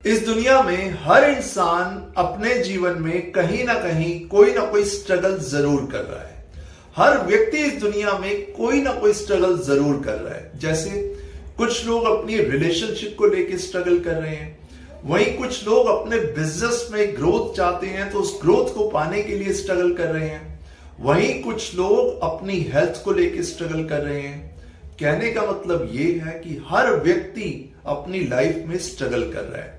इस दुनिया में हर इंसान अपने जीवन में कहीं ना कोई स्ट्रगल जरूर कर रहा है। हर व्यक्ति इस दुनिया में कोई ना कोई स्ट्रगल जरूर कर रहा है। जैसे कुछ लोग अपनी रिलेशनशिप को लेकर स्ट्रगल कर रहे हैं, वहीं कुछ लोग अपने बिजनेस में ग्रोथ चाहते हैं तो उस ग्रोथ को पाने के लिए स्ट्रगल कर रहे हैं। वहीं कुछ लोग अपनी हेल्थ को लेकर स्ट्रगल कर रहे हैं। कहने का मतलब यह है कि हर व्यक्ति अपनी लाइफ में स्ट्रगल कर रहा है।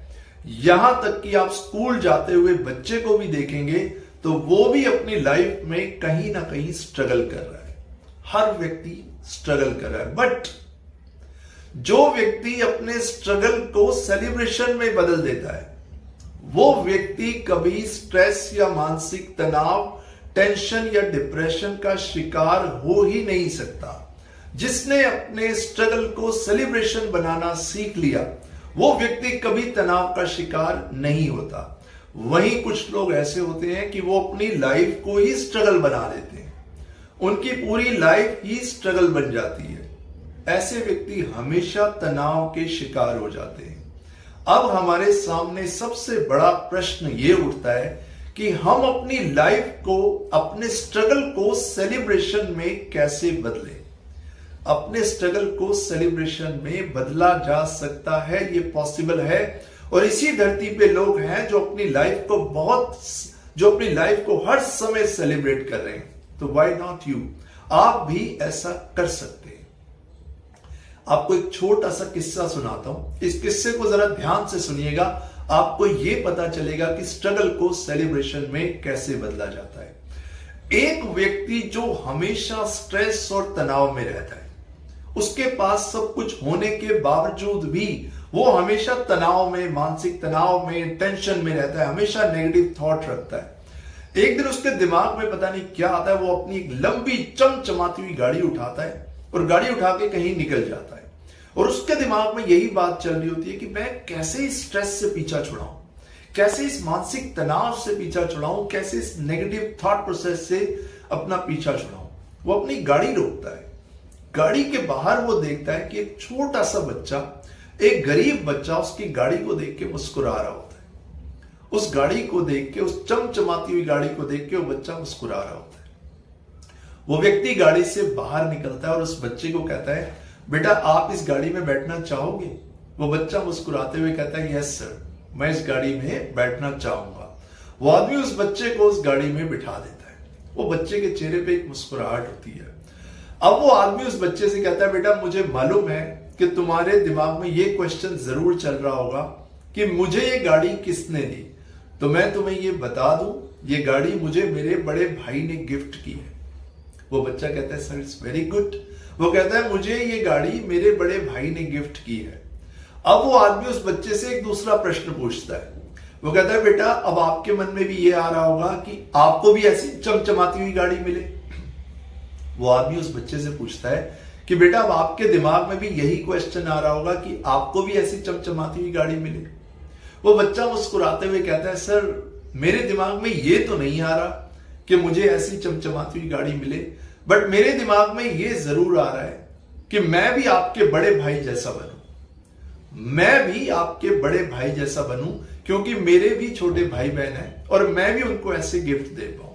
यहां तक कि आप स्कूल जाते हुए बच्चे को भी देखेंगे तो वो भी अपनी लाइफ में कहीं ना कहीं स्ट्रगल कर रहा है। हर व्यक्ति स्ट्रगल कर रहा है, बट जो व्यक्ति अपने स्ट्रगल को सेलिब्रेशन में बदल देता है वो व्यक्ति कभी स्ट्रेस या मानसिक तनाव, टेंशन या डिप्रेशन का शिकार हो ही नहीं सकता। जिसने अपने स्ट्रगल को सेलिब्रेशन बनाना सीख लिया वो व्यक्ति कभी तनाव का शिकार नहीं होता। वहीं कुछ लोग ऐसे होते हैं कि वो अपनी लाइफ को ही स्ट्रगल बना लेते हैं, उनकी पूरी लाइफ ही स्ट्रगल बन जाती है। ऐसे व्यक्ति हमेशा तनाव के शिकार हो जाते हैं। अब हमारे सामने सबसे बड़ा प्रश्न ये उठता है कि हम अपनी लाइफ को, अपने स्ट्रगल को सेलिब्रेशन में कैसे बदलें। अपने स्ट्रगल को सेलिब्रेशन में बदला जा सकता है, ये पॉसिबल है। और इसी धरती पे लोग हैं जो अपनी लाइफ को हर समय सेलिब्रेट कर रहे हैं। तो व्हाई नॉट यू, आप भी ऐसा कर सकते हैं। आपको एक छोटा सा किस्सा सुनाता हूं, इस किस्से को जरा ध्यान से सुनिएगा। आपको यह पता चलेगा कि स्ट्रगल को सेलिब्रेशन में कैसे बदला जाता है। एक व्यक्ति जो हमेशा स्ट्रेस और तनाव में रहता है, उसके पास सब कुछ होने के बावजूद भी वो हमेशा तनाव में, मानसिक तनाव में, टेंशन में रहता है, हमेशा नेगेटिव थॉट रखता है। एक दिन उसके दिमाग में पता नहीं क्या आता है, वो अपनी एक लंबी चमचमाती हुई गाड़ी उठाता है और गाड़ी उठा के कहीं निकल जाता है। और उसके दिमाग में यही बात चल रही होती है कि मैं कैसे इस स्ट्रेस से पीछा छुड़ाऊं, कैसे इस मानसिक तनाव से पीछा छुड़ाऊं, कैसे इस नेगेटिव थॉट प्रोसेस से अपना पीछा छुड़ाऊं। वो अपनी गाड़ी रोकता है। गाड़ी के बाहर वो देखता है कि एक छोटा सा बच्चा, एक गरीब बच्चा उसकी गाड़ी को देख के मुस्कुरा रहा होता है। उस गाड़ी को देख के, उस चमचमाती हुई गाड़ी को देख के वो बच्चा मुस्कुरा रहा होता है। वो व्यक्ति गाड़ी से बाहर निकलता है और उस बच्चे को कहता है, बेटा आप इस गाड़ी में बैठना चाहोगे? वो बच्चा मुस्कुराते हुए कहता है, यस सर, मैं इस गाड़ी में बैठना चाहूंगा। वो आदमी उस बच्चे को उस गाड़ी में बिठा देता है। वो बच्चे के चेहरे पे एक मुस्कुराहट होती है। अब वो आदमी उस बच्चे से कहता है, बेटा मुझे मालूम है कि तुम्हारे दिमाग में ये क्वेश्चन जरूर चल रहा होगा कि मुझे ये गाड़ी किसने दी। तो मैं तुम्हें ये बता दूं, ये गाड़ी मुझे मेरे बड़े भाई ने गिफ्ट की है। वो बच्चा कहता है, सर इट्स वेरी गुड। वो कहता है, मुझे ये गाड़ी मेरे बड़े भाई ने गिफ्ट की है। अब वो आदमी उस बच्चे से एक दूसरा प्रश्न पूछता है। वो कहता है, बेटा अब आपके मन में भी ये आ रहा होगा कि आपको भी ऐसी चमचमाती हुई गाड़ी मिले। वो आदमी उस बच्चे से पूछता है कि बेटा अब आपके दिमाग में भी यही क्वेश्चन आ रहा होगा कि आपको भी ऐसी चमचमाती हुई गाड़ी मिले। वो बच्चा मुस्कुराते हुए कहता है, सर मेरे दिमाग में ये तो नहीं आ रहा कि मुझे ऐसी चमचमाती हुई गाड़ी मिले, बट मेरे दिमाग में ये जरूर आ रहा है कि मैं भी आपके बड़े भाई जैसा बनूं। मैं भी आपके बड़े भाई जैसा बनूं, क्योंकि मेरे भी छोटे भाई बहन हैं और मैं भी उनको ऐसे गिफ्ट दे पाऊं।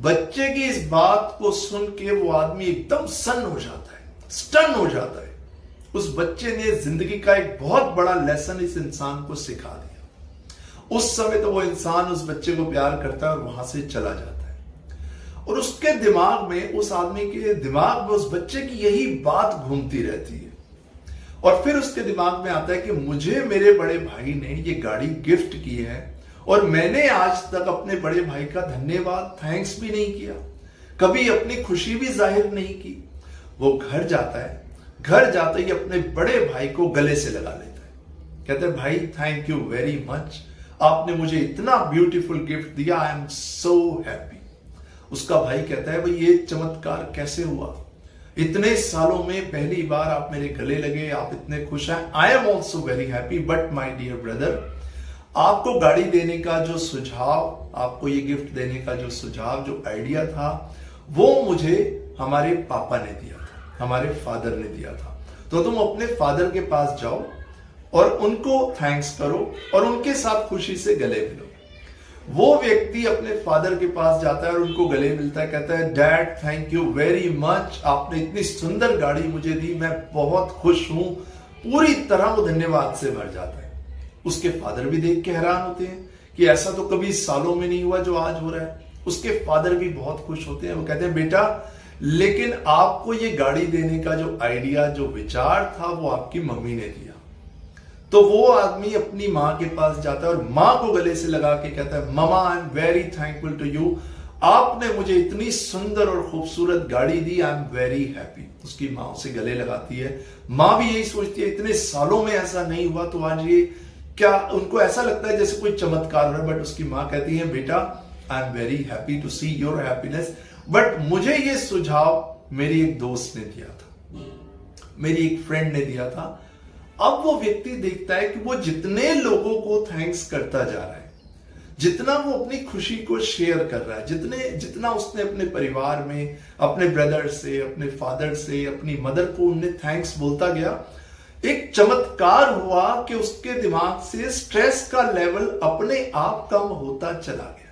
बच्चे की इस बात को सुन के वो आदमी एकदम स्टन हो जाता है। उस बच्चे ने जिंदगी का एक बहुत बड़ा लेसन इस इंसान को सिखा दिया। उस समय तो वो इंसान उस बच्चे को प्यार करता है और वहां से चला जाता है। और उसके दिमाग में, उस आदमी के दिमाग में उस बच्चे की यही बात घूमती रहती है। और फिर उसके दिमाग में आता है कि मुझे मेरे बड़े भाई ने ये गाड़ी गिफ्ट की है और मैंने आज तक अपने बड़े भाई का धन्यवाद, थैंक्स भी नहीं किया, कभी अपनी खुशी भी जाहिर नहीं की। वो घर जाता है, घर जाते ही अपने बड़े भाई को गले से लगा लेता है। कहता है, भाई थैंक यू वेरी मच, आपने मुझे इतना ब्यूटीफुल गिफ्ट दिया, आई एम सो हैप्पी। उसका भाई कहता है, भाई ये चमत्कार कैसे हुआ? इतने सालों में पहली बार आप मेरे गले लगे, आप इतने खुश हैं। I am also very happy, but my dear brother, आपको गाड़ी देने का जो सुझाव, आपको ये गिफ्ट देने का जो सुझाव, जो आइडिया था, वो मुझे हमारे पापा ने दिया था, हमारे फादर ने दिया था। तो तुम अपने फादर के पास जाओ और उनको थैंक्स करो और उनके साथ खुशी से गले मिलो। वो व्यक्ति अपने फादर के पास जाता है और उनको गले मिलता है, कहता है dad thank you very much, आपने इतनी सुंदर गाड़ी मुझे दी, मैं बहुत खुश हूं। पूरी तरह वो धन्यवाद से भर जाता है। उसके फादर भी देख के हैरान होते हैं कि ऐसा तो कभी सालों में नहीं हुआ जो आज हो रहा है। उसके फादर भी बहुत खुश होते हैं। वो कहते हैं बेटा, लेकिन आपको ये गाड़ी देने का जो आइडिया, जो विचार था, वो आपकी मम्मी ने दिया। तो वो आदमी अपनी माँ के पास जाता है और माँ को गले से लगा के कहता है mama I am very thankful to you, आपने मुझे इतनी सुंदर और खूबसूरत गाड़ी दी, आई एम वेरी हैप्पी। उसकी माँ उसे गले लगाती है। माँ भी यही सोचती है इतने सालों में ऐसा नहीं हुआ, तो आज ये क्या, उनको ऐसा लगता है जैसे कोई चमत्कार है। बट उसकी माँ कहती है बेटा I am very happy to see your happiness, but मुझे ये सुझाव मेरी एक दोस्त ने दिया था, मेरी एक फ्रेंड ने दिया था। अब वो व्यक्ति देखता है कि वो जितने लोगों को थैंक्स करता जा रहा है, जितना वो अपनी खुशी को शेयर कर रहा है, जितना उसने अपने परिवार में, अपने ब्रदर से, अपने फादर से, अपनी मदर को उन्हें थैंक्स बोलता गया, एक चमत्कार हुआ कि उसके दिमाग से स्ट्रेस का लेवल अपने आप कम होता चला गया।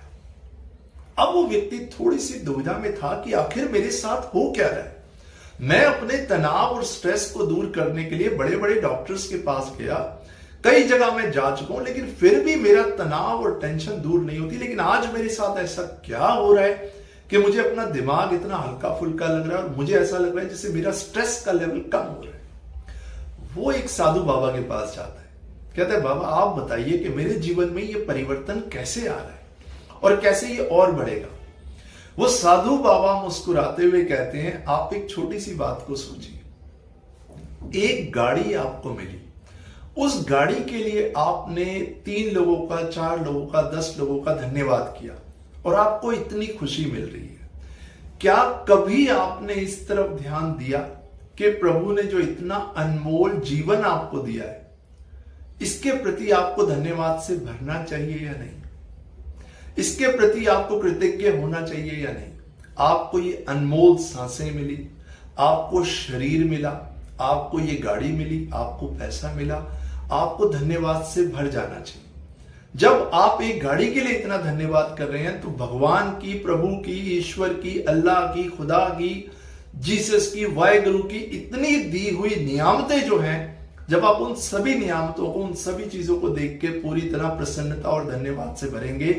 अब वो व्यक्ति थोड़ी सी दुविधा में था कि आखिर मेरे साथ हो क्या रहा है। मैं अपने तनाव और स्ट्रेस को दूर करने के लिए बड़े बड़े डॉक्टर्स के पास गया, कई जगह मैं जा चुका हूं, लेकिन फिर भी मेरा तनाव और टेंशन दूर नहीं होती। लेकिन आज मेरे साथ ऐसा क्या हो रहा है कि मुझे अपना दिमाग इतना हल्का फुल्का लग रहा है और मुझे ऐसा लग रहा है जैसे मेरा स्ट्रेस का लेवल कम हो रहा है। वो एक साधु बाबा के पास जाता है, कहता है बाबा आप बताइए कि मेरे जीवन में ये परिवर्तन कैसे आ रहा है और कैसे ये और बढ़ेगा। वो साधु बाबा मुस्कुराते हुए कहते हैं आप एक छोटी सी बात को सोचिए। एक गाड़ी आपको मिली, उस गाड़ी के लिए आपने 3 लोगों का, 4 लोगों का, 10 लोगों का धन्यवाद किया और आपको इतनी खुशी मिल रही है। क्या कभी आपने इस तरफ ध्यान दिया कि प्रभु ने जो इतना अनमोल जीवन आपको दिया है, इसके प्रति आपको धन्यवाद से भरना चाहिए या नहीं? इसके प्रति आपको कृतज्ञ होना चाहिए या नहीं? आपको ये अनमोल सांसें मिली, आपको शरीर मिला, आपको ये गाड़ी मिली, आपको पैसा मिला, आपको धन्यवाद से भर जाना चाहिए। जब आप एक गाड़ी के लिए इतना धन्यवाद कर रहे हैं तो भगवान की, प्रभु की, ईश्वर की, अल्लाह की, खुदा की, जीसस की, वाहेगुरु की इतनी दी हुई नियामतें जो हैं, जब आप उन सभी नियामतों को, उन सभी चीजों को देख के पूरी तरह प्रसन्नता और धन्यवाद से भरेंगे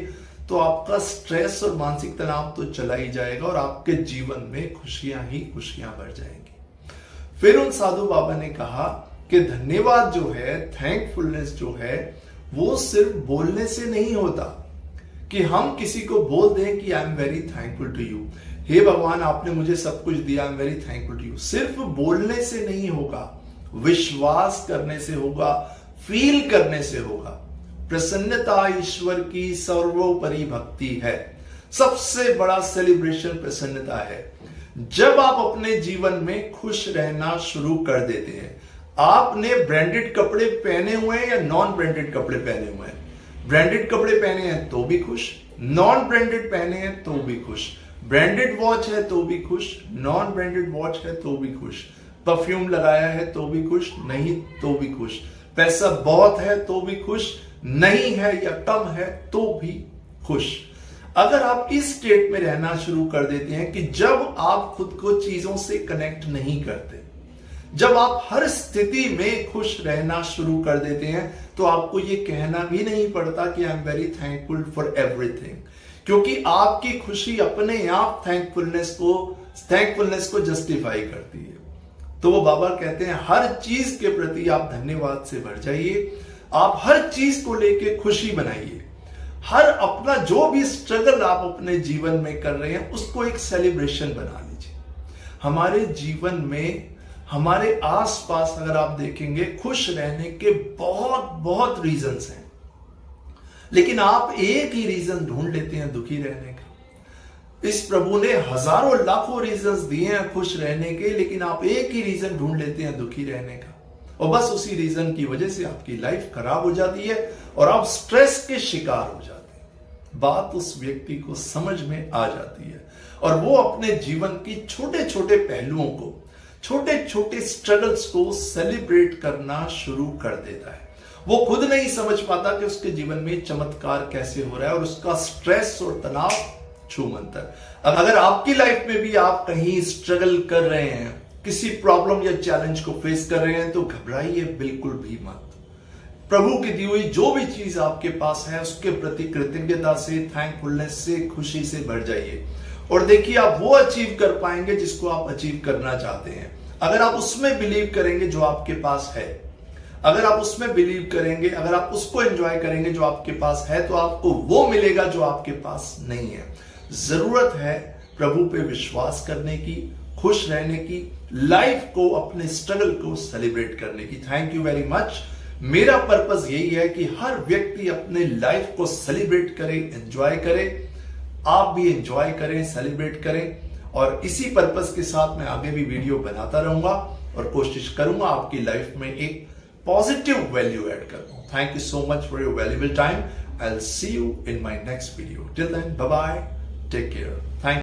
तो आपका स्ट्रेस और मानसिक तनाव तो चला ही जाएगा और आपके जीवन में खुशियां ही खुशियां भर जाएंगी। फिर उन साधु बाबा ने कहा कि धन्यवाद जो है, थैंकफुलनेस जो है, वो सिर्फ बोलने से नहीं होता कि हम किसी को बोल दें कि I am very thankful to you, हे भगवान आपने मुझे सब कुछ दिया, I am very thankful to you. सिर्फ बोलने से नहीं होगा, विश्वास करने से होगा, फील करने से होगा। प्रसन्नता ईश्वर की सर्वोपरि भक्ति है। सबसे बड़ा सेलिब्रेशन प्रसन्नता है। जब आप अपने जीवन में खुश रहना शुरू कर देते हैं, आपने ब्रांडेड कपड़े पहने हुए हैं या नॉन ब्रांडेड कपड़े पहने हुए हैं, ब्रांडेड कपड़े पहने हैं तो भी खुश, नॉन ब्रांडेड पहने हैं तो भी खुश, ब्रांडेड वॉच है तो भी खुश, नॉन ब्रांडेड वॉच है तो भी खुश, परफ्यूम लगाया है तो भी खुश, नहीं तो भी खुश, पैसा बहुत है तो भी खुश, नहीं है या कम है तो भी खुश। अगर आप इस स्टेट में रहना शुरू कर देते हैं कि जब आप खुद को चीजों से कनेक्ट नहीं करते, जब आप हर स्थिति में खुश रहना शुरू कर देते हैं, तो आपको यह कहना भी नहीं पड़ता कि I am very thankful for everything, क्योंकि आपकी खुशी अपने आप थैंकफुलनेस को जस्टिफाई करती है। तो वो बाबा कहते हैं हर चीज के प्रति आप धन्यवाद से भर जाइए, आप हर चीज को लेके खुशी बनाइए। हर अपना जो भी स्ट्रगल आप अपने जीवन में कर रहे हैं उसको एक सेलिब्रेशन बना लीजिए। हमारे जीवन में, हमारे आसपास अगर आप देखेंगे, खुश रहने के बहुत बहुत रीजंस हैं, लेकिन आप एक ही रीजन ढूंढ लेते हैं दुखी रहने का। इस प्रभु ने हजारों लाखों रीजंस दिए हैं खुश रहने के, लेकिन आप एक ही रीजन ढूंढ लेते हैं दुखी रहने का, और बस उसी रीजन की वजह से आपकी लाइफ खराब हो जाती है और आप स्ट्रेस के शिकार हो जाते हैं। बात उस व्यक्ति को समझ में आ जाती है और वो अपने जीवन की छोटे छोटे पहलुओं को, छोटे छोटे स्ट्रगल्स को सेलिब्रेट करना शुरू कर देता है। वो खुद नहीं समझ पाता कि उसके जीवन में चमत्कार कैसे हो रहा है और उसका स्ट्रेस और तनाव छूमंतर। अगर आपकी लाइफ में भी आप कहीं स्ट्रगल कर रहे हैं, किसी प्रॉब्लम या चैलेंज को फेस कर रहे हैं, तो घबराइए बिल्कुल भी मत। प्रभु की दी हुई जो भी चीज आपके पास है उसके प्रति कृतज्ञता से, थैंकफुलनेस से, खुशी से भर जाइए और देखिए आप वो अचीव कर पाएंगे जिसको आप अचीव करना चाहते हैं। अगर आप उसमें बिलीव करेंगे जो आपके पास है, अगर आप उसमें बिलीव करेंगे, अगर आप उसको एंजॉय करेंगे जो आपके पास है, तो आपको वो मिलेगा जो आपके पास नहीं है। जरूरत है प्रभु पे विश्वास करने की, खुश रहने की, लाइफ को, अपने स्ट्रगल को सेलिब्रेट करने की। Thank you very much. मेरा पर्पस यही है कि हर व्यक्ति अपने लाइफ को सेलिब्रेट करे, एंजॉय करे। आप भी एंजॉय करें, सेलिब्रेट करें और इसी पर्पस के साथ मैं आगे भी वीडियो बनाता रहूंगा और कोशिश करूंगा आपकी लाइफ में एक पॉजिटिव वैल्यू ऐड करूं। Thank you so much for your valuable time. I will see you in my next video. Till then, bye bye, take care. Thank